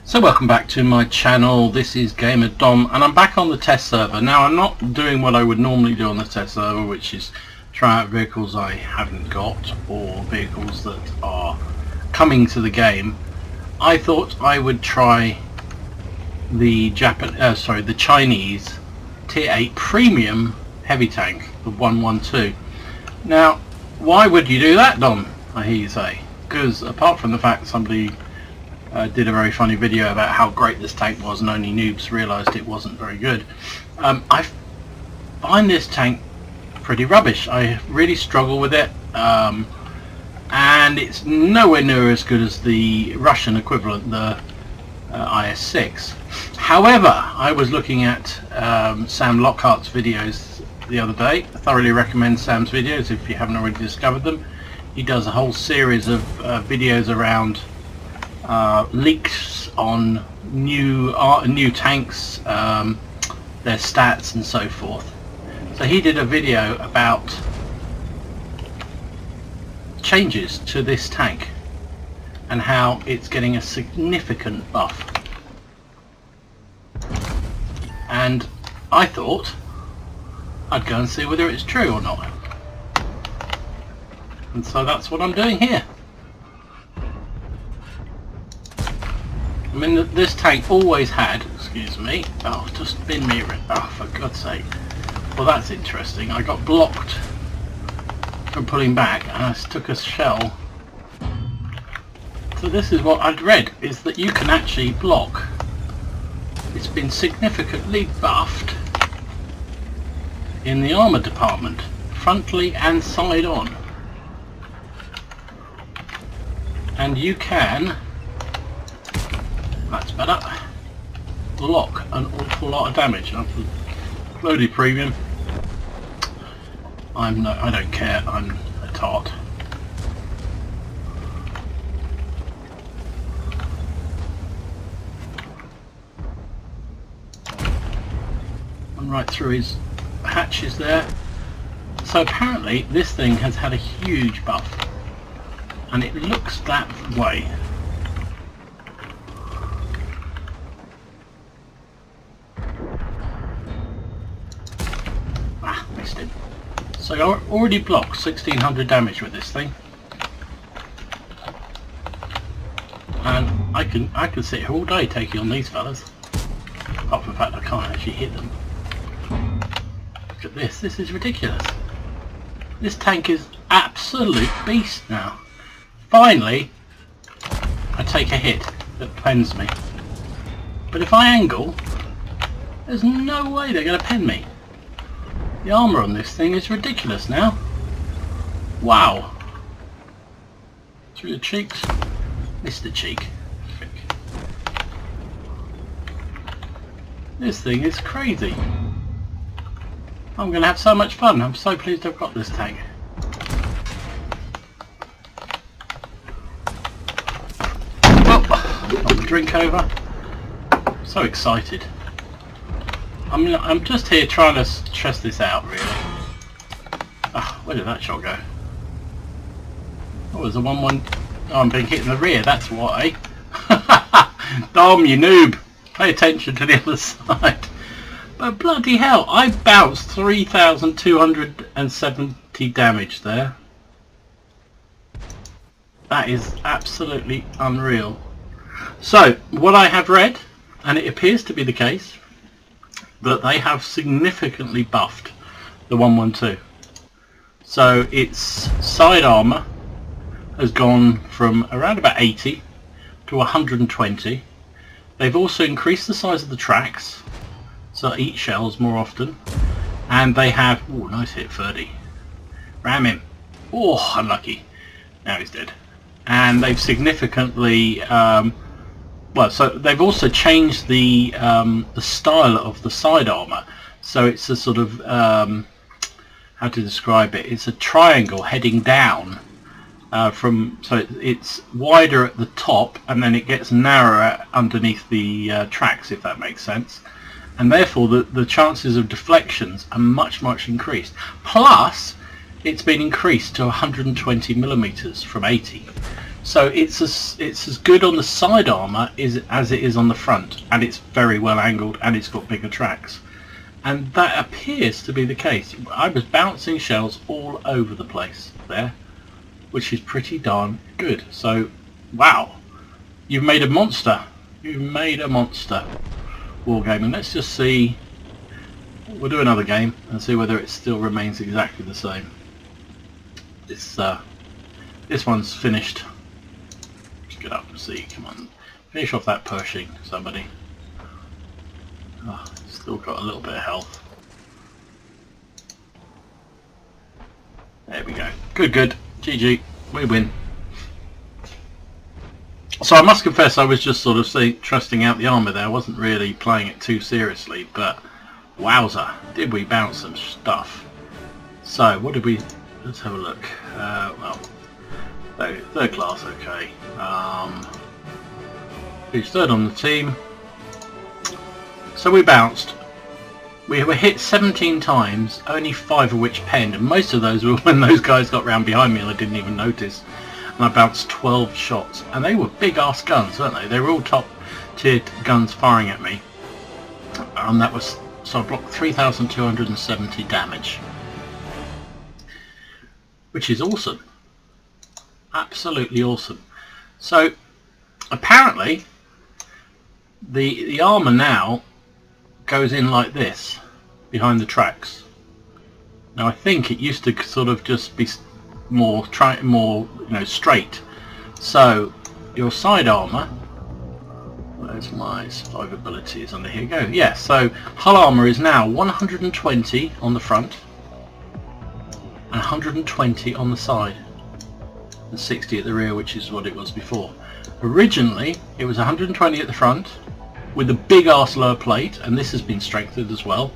So welcome back to my channel. This is Gamer Dom and I'm back on the test server. Now I'm not doing what I would normally do on the test server, which is try out vehicles I haven't got or vehicles that are coming to the game. I thought I would try the Chinese Tier 8 Premium Heavy Tank, the 112. Now why would you do that, Dom? I hear you say. Because apart from the fact somebody did a very funny video about how great this tank was and only noobs realised it wasn't very good. I find this tank pretty rubbish. I really struggle with it, and it's nowhere near as good as the Russian equivalent, the IS6. However, I was looking at Sam Lockhart's videos the other day. I thoroughly recommend Sam's videos if you haven't already discovered them. He does a whole series of videos around leaks on new tanks, their stats and so forth. So he did a video about changes to this tank and how it's getting a significant buff, and I thought I'd go and see whether it's true or not, and so that's what I'm doing here. I mean, this tank always had, excuse me, oh, just bin me, oh, for God's sake. Well, that's interesting. I got blocked from pulling back and I took a shell. So this is what I'd read, is that you can actually block. It's been significantly buffed in the armour department, frontally and side on. And you can, that's better, block an awful lot of damage. Loaded premium. I don't care, I'm a tart. And right through his hatches there. So apparently this thing has had a huge buff, and it looks that way. So I already blocked 1600 damage with this thing, and I can sit here all day taking on these fellas. Apart from the fact I can't actually hit them. Look at this. This is ridiculous. This tank is absolute beast now. Finally, I take a hit that pens me. But if I angle, there's no way they're going to pen me. The armour on this thing is ridiculous now. Wow. Through the cheeks. Missed the cheek. This thing is crazy. I'm going to have so much fun. I'm so pleased I've got this tank. Oh, got the drink over. So excited. I mean, I'm just here trying to stress this out, really. Ah, where did that shot go? Oh, there's a 1-1. Oh, I'm being hit in the rear, that's why. Dom, you noob! Pay attention to the other side. But bloody hell, I bounced 3,270 damage there. That is absolutely unreal. So, what I have read, and it appears to be the case, that they have significantly buffed the 112. So its side armour has gone from around about 80 to 120. They've also increased the size of the tracks, so it eats shells more often. And they have, oh, nice hit, 30. Ram him. Oh, unlucky. Now he's dead. And they've significantly so they've also changed the style of the side armour. So it's a sort of how to describe it? It's a triangle heading down so it's wider at the top and then it gets narrower underneath the tracks, if that makes sense. And therefore the chances of deflections are much increased. Plus, it's been increased to 120 millimeters from 80. So it's as good on the side armour as it is on the front, and it's very well angled, and it's got bigger tracks. And that appears to be the case. I was bouncing shells all over the place there, which is pretty darn good. So, wow, you've made a monster. You've made a monster, Wargaming. Let's just see. We'll do another game and see whether it still remains exactly the same. This one's finished. Let's get up and see. Come on, finish off that Pershing, somebody. Oh, still got a little bit of health. There we go. Good, good. GG. We win. So I must confess I was just sort of trusting out the armour there. I wasn't really playing it too seriously, but wowza, did we bounce some stuff. So what did we... Let's have a look. Well, third class, okay. Who's third on the team? So we bounced. We were hit 17 times, only 5 of which penned, and most of those were when those guys got round behind me and I didn't even notice. And I bounced 12 shots, and they were big ass guns, weren't they? They were all top tiered guns firing at me, and that was, so I blocked 3,270 damage, which is awesome, absolutely awesome. So apparently the armour now goes in like this behind the tracks. Now I think it used to sort of just be more straight. So your side armour, where's my survivability, under here go. Yeah, so hull armour is now 120 on the front and 120 on the side and 60 at the rear, which is what it was before. Originally it was 120 at the front with a big ass lower plate, and this has been strengthened as well.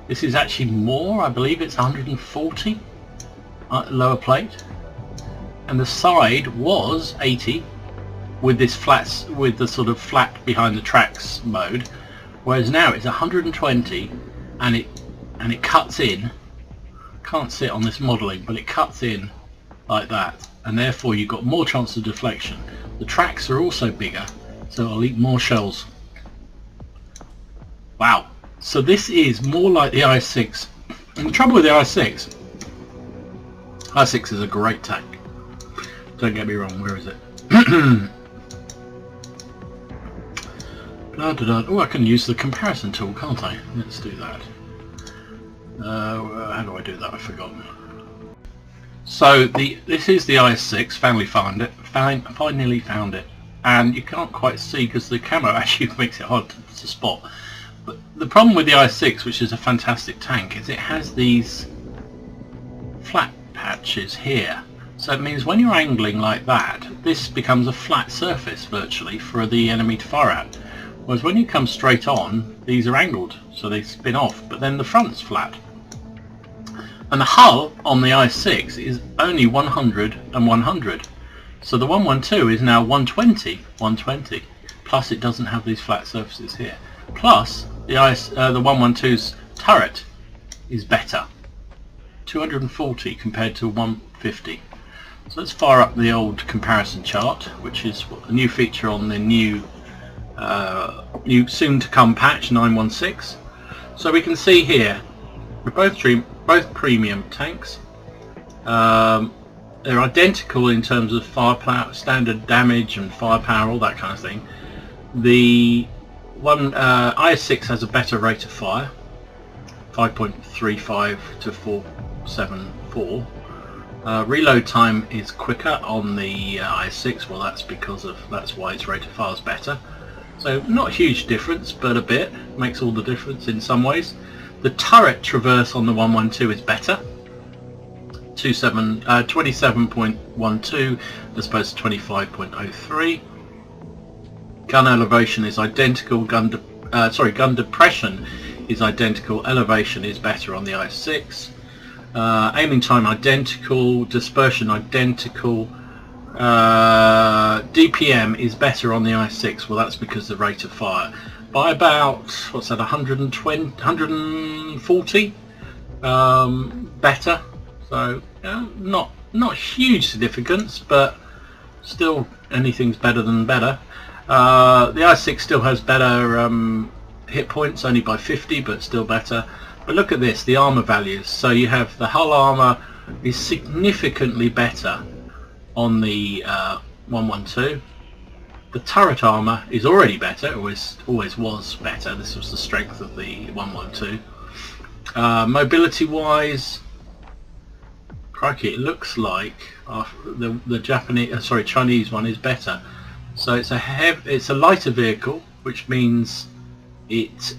This is actually more, I believe it's 140 lower plate, and the side was 80 with this with the sort of flat behind the tracks mode, whereas now it's 120 and it cuts in. Can't see it on this modelling, but it cuts in like that, and therefore you've got more chance of deflection. The tracks are also bigger, so I'll eat more shells. Wow, so this is more like the IS6, and the trouble with the IS6 is a great tank, don't get me wrong. Where is it? Oh, I can use the comparison tool, can't I? Let's do that. How do I do that? I've forgotten. So this is the IS6. Finally found it, and you can't quite see because the camera actually makes it hard to spot. But the problem with the IS6, which is a fantastic tank, is it has these flat patches here. So it means when you're angling like that, this becomes a flat surface virtually for the enemy to fire at. Whereas when you come straight on, these are angled, so they spin off, but then the front's flat. And the hull on the IS6 is only 100 and 100. So the 112 is now 120, plus it doesn't have these flat surfaces here. Plus the 112's turret is better, 240 compared to 150. So let's fire up the old comparison chart, which is a new feature on the new soon to come patch 916. So we can see here we're both premium tanks. They're identical in terms of firepower, standard damage and firepower, all that kind of thing. The one IS6 has a better rate of fire, 5.35 to 474. Reload time is quicker on the IS6. Well, that's why its rate of fire is better. So not a huge difference, but a bit makes all the difference in some ways. The turret traverse on the 112 is better, 27.12 as opposed to 25.03. Gun elevation is identical. Gun depression is identical. Elevation is better on the IS6. Aiming time identical. Dispersion identical. DPM is better on the IS6. Well, that's because the rate of fire by about, what's that, 120, 140 better. So not huge significance, but still anything's better than better. The IS6 still has better hit points, only by 50, but still better. But look at this, the armor values. So you have the hull armor is significantly better on the 112. The turret armor is already better, always was better. This was the strength of the 112. Mobility wise, crikey, it looks like the Chinese one is better. So it's a lighter vehicle, which means it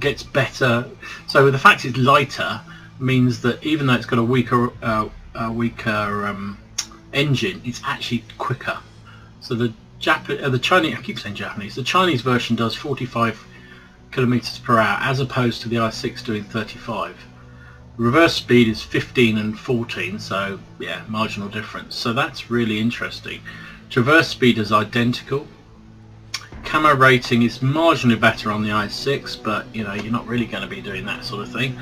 gets better. So the fact it's lighter means that even though it's got a weaker engine, it's actually quicker. So the Chinese, I keep saying Japanese, the Chinese version does 45 kilometers per hour as opposed to the i6 doing 35. Reverse speed is 15 and 14, so yeah, marginal difference. So that's really interesting. Traverse speed is identical. Camo rating is marginally better on the i6, but you know, you're not really going to be doing that sort of thing.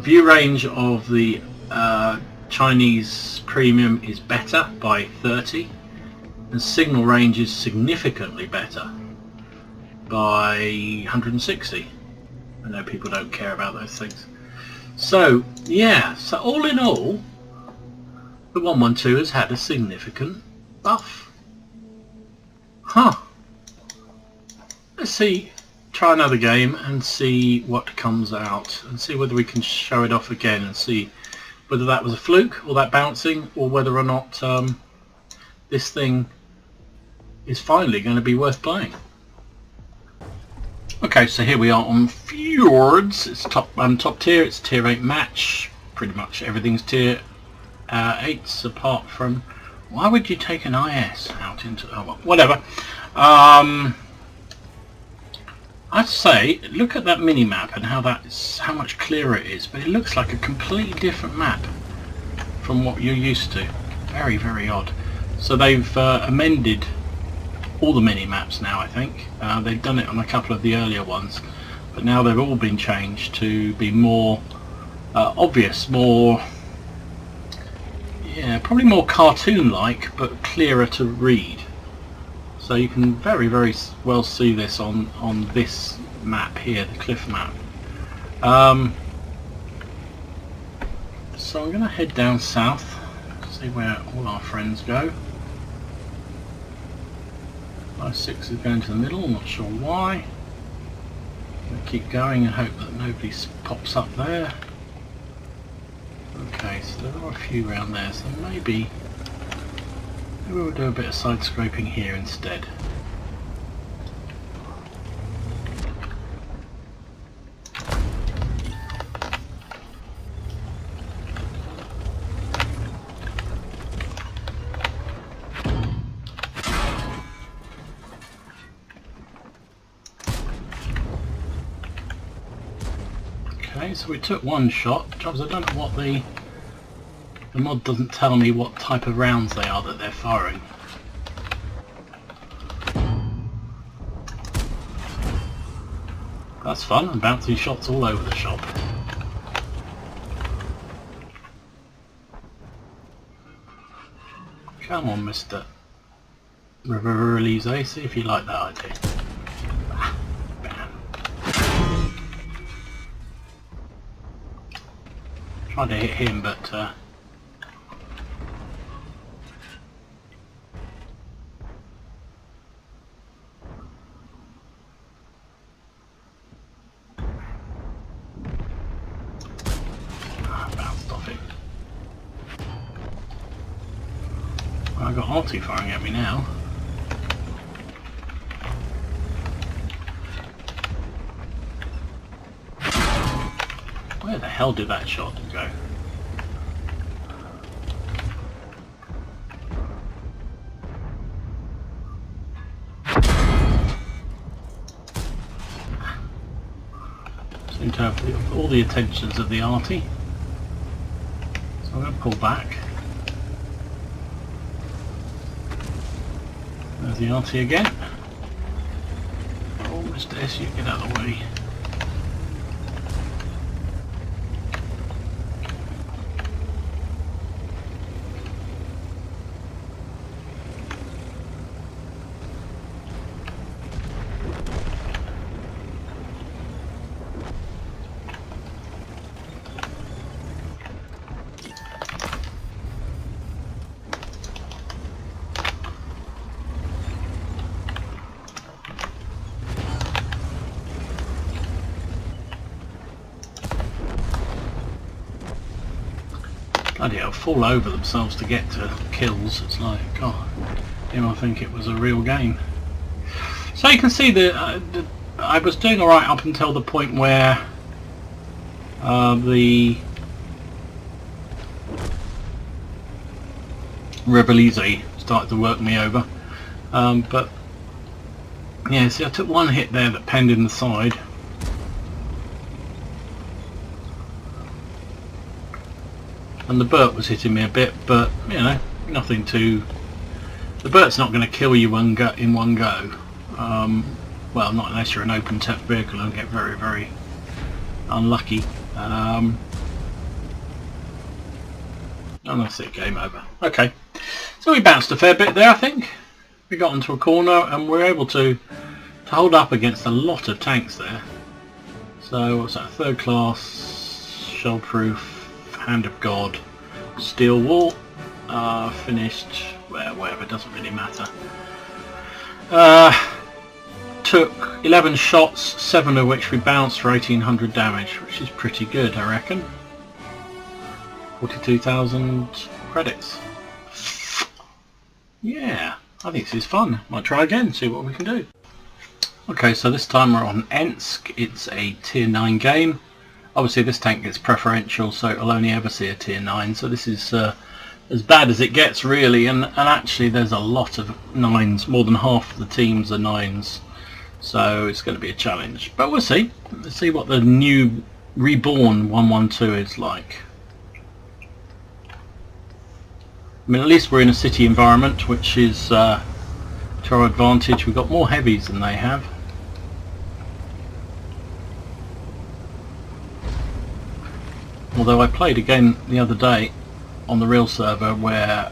View range of the Chinese premium is better by 30, and signal range is significantly better by 160. I know people don't care about those things. So yeah, so all in all, the 112 has had a significant buff. Huh. Let's see, try another game and see what comes out, and see whether we can show it off again and see whether that was a fluke, or that bouncing, or whether or not this thing is finally going to be worth playing. Okay, so here we are on Fjords. It's top tier. It's tier 8 match. Pretty much everything's tier 8s apart from. Why would you take an IS out into? Oh well, whatever. I'd say look at that mini map and how much clearer it is. But it looks like a completely different map from what you're used to. Very, very odd. So they've amended all the mini maps now, I think. They've done it on a couple of the earlier ones, but now they've all been changed to be more obvious, more, yeah, probably more cartoon-like, but clearer to read. So you can very, very well see this on this map here, the cliff map. So I'm going to head down south, see where all our friends go. i6 is going to the middle, I'm not sure why. I'm going to keep going and hope that nobody pops up there. Okay, so there are a few around there, so maybe we'll do a bit of side scraping here instead. Okay, so we took one shot. Trouble is, I don't know what the mod doesn't tell me what type of rounds they are that they're firing. That's fun, and bouncing shots all over the shop. Come on, Mr. Release, see if you like that idea. Tried to hit him, but bounced off it. Well, I've got RT firing at me now. Where the hell did that shot go? Seem to have all the attentions of the arty. So I'm going to pull back. There's the arty again. Oh, Mr. S, you get out of the way. bloody hell, fall over themselves to get to kills. It's like, God, I think it was a real game. So you can see that I was doing alright up until the point where the Rebellize started to work me over. But yeah, see, I took one hit there that penned in the side. And the Burt was hitting me a bit, but you know, nothing too... The Burt's not going to kill you in one go. Well, not unless you're an open tap vehicle and get very, very unlucky. And that's it, game over. Okay, so we bounced a fair bit there, I think. We got into a corner and we were able to hold up against a lot of tanks there. So what's that? Third class, shell-proof, Hand of God, steel wall, finished, well, whatever, doesn't really matter. Took 11 shots, 7 of which we bounced for 1800 damage, which is pretty good, I reckon. 42,000 credits. Yeah, I think this is fun. Might try again, see what we can do. Okay, so this time we're on Ensk. It's a tier 9 game. Obviously this tank gets preferential, so it'll only ever see a tier 9, so this is as bad as it gets, really. And actually there's a lot of 9s, more than half of the teams are 9s. So it's going to be a challenge, but we'll see. Let's see what the new reborn 112 is like. I mean, at least we're in a city environment, which is to our advantage. We've got more heavies than they have. Although I played a game the other day on the real server where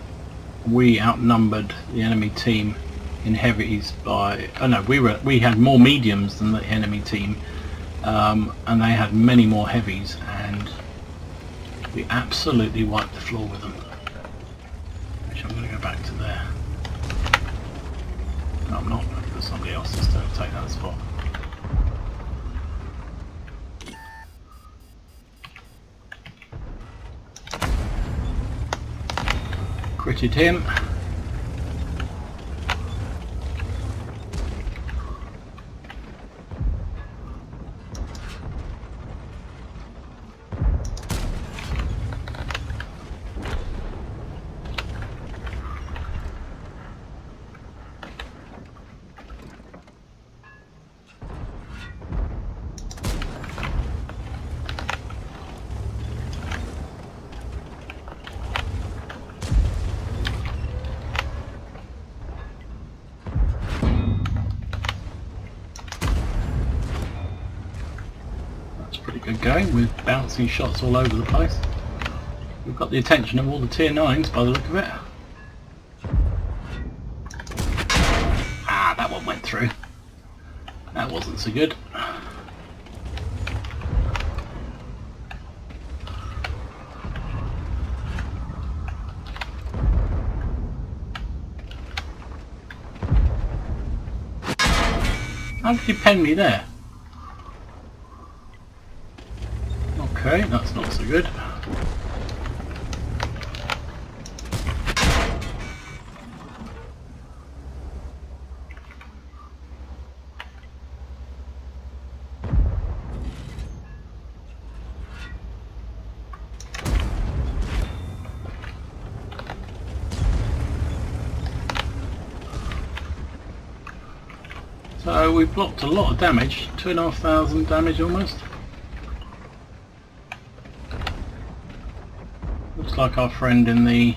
we outnumbered the enemy team in heavies by, oh no, we had more mediums than the enemy team, and they had many more heavies, and we absolutely wiped the floor with them. Which I'm going to go back to there. No, I'm not, because somebody else is going to take that spot. Critted him. Good going with bouncing shots all over the place. We've got the attention of all the tier 9s by the look of it. Ah, that one went through. That wasn't so good. How did you pen me there? Okay, that's not so good. So we've blocked a lot of damage, 2,500 damage almost. Looks like our friend in the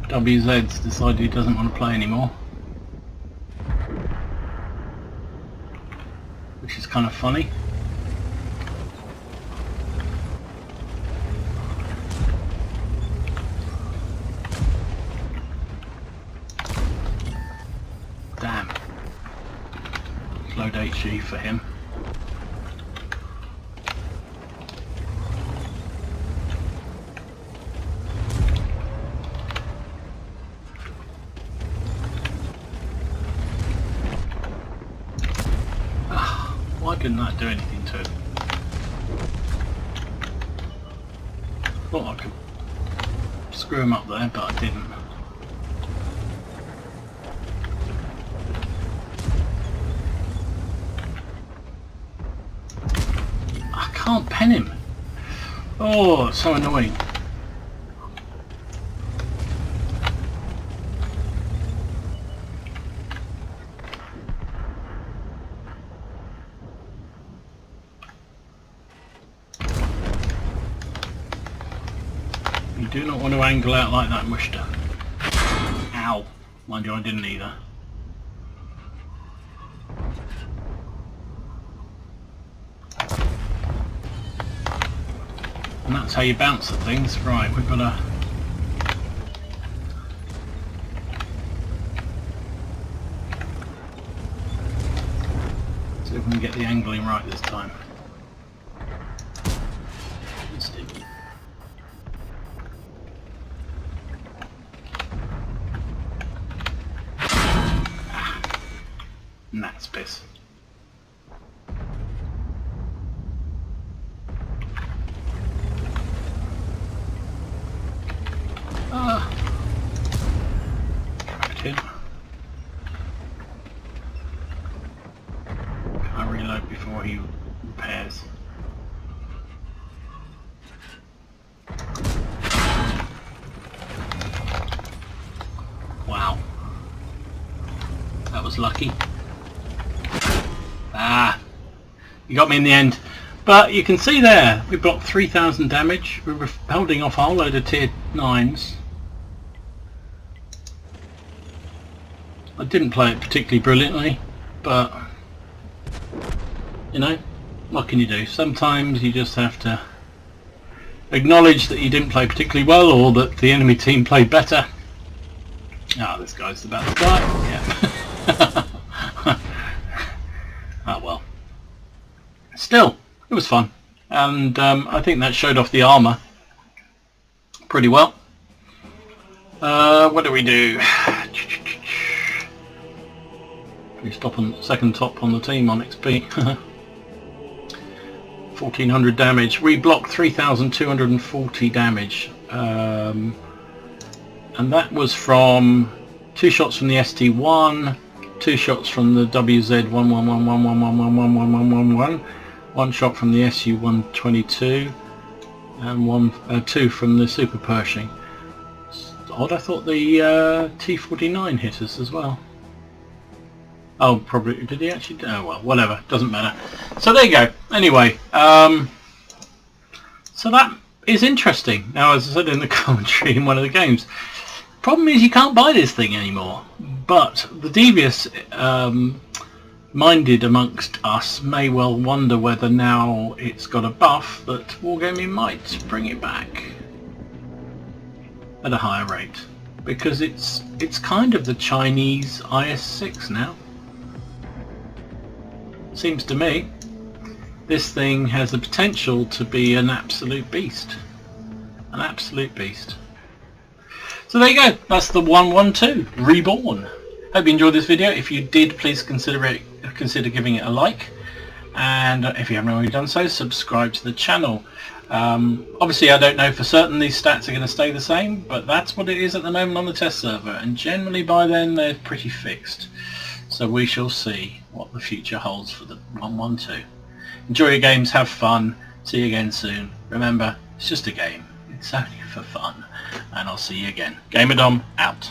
WZ's decided he doesn't want to play anymore. Which is kind of funny. Damn. Load HE for him. Why couldn't that do anything to it? Thought I could screw him up there, but I didn't. I can't pen him. Oh, it's so annoying. You do not want to angle out like that, Mushta. Ow. Mind you, I didn't either. And that's how you bounce at things. Right, we've got to... see if we can get the angling right this time. And that's piss. Cracked him. Can't reload before he repairs. Wow. That was lucky. Ah, you got me in the end. But you can see there, we blocked 3,000 damage. We were holding off a whole load of tier 9s. I didn't play it particularly brilliantly, but you know, what can you do? Sometimes you just have to acknowledge that you didn't play particularly well, or that the enemy team played better. Ah, this guy's about to die. Yeah. Oh well. Still, it was fun, and I think that showed off the armour pretty well. What do we do? We stop on second top on the team on XP. 1400 damage. We blocked 3,240 damage, and that was from 2 shots from the ST1, 2 shots from the WZ111111111111, 1 shot from the SU122, and 2 from the Super Pershing. It's odd, I thought the T49 hit us as well. Oh, probably, did he actually? Oh well, whatever, doesn't matter. So there you go. Anyway, so that is interesting. Now, as I said in the commentary in one of the games, problem is you can't buy this thing anymore. But the devious minded amongst us may well wonder whether now it's got a buff that Wargaming might bring it back at a higher rate, because it's kind of the Chinese IS6 now. Seems to me this thing has the potential to be an absolute beast. An absolute beast. So there you go, that's the 112 Reborn. Hope you enjoyed this video. If you did, please consider giving it a like, and if you haven't already done so, subscribe to the channel. Obviously I don't know for certain these stats are going to stay the same, but that's what it is at the moment on the test server, and generally by then they're pretty fixed. So we shall see what the future holds for the 112. Enjoy your games, have fun, see you again soon. Remember, it's just a game, it's only for fun, and I'll see you again. Gamer Dom out.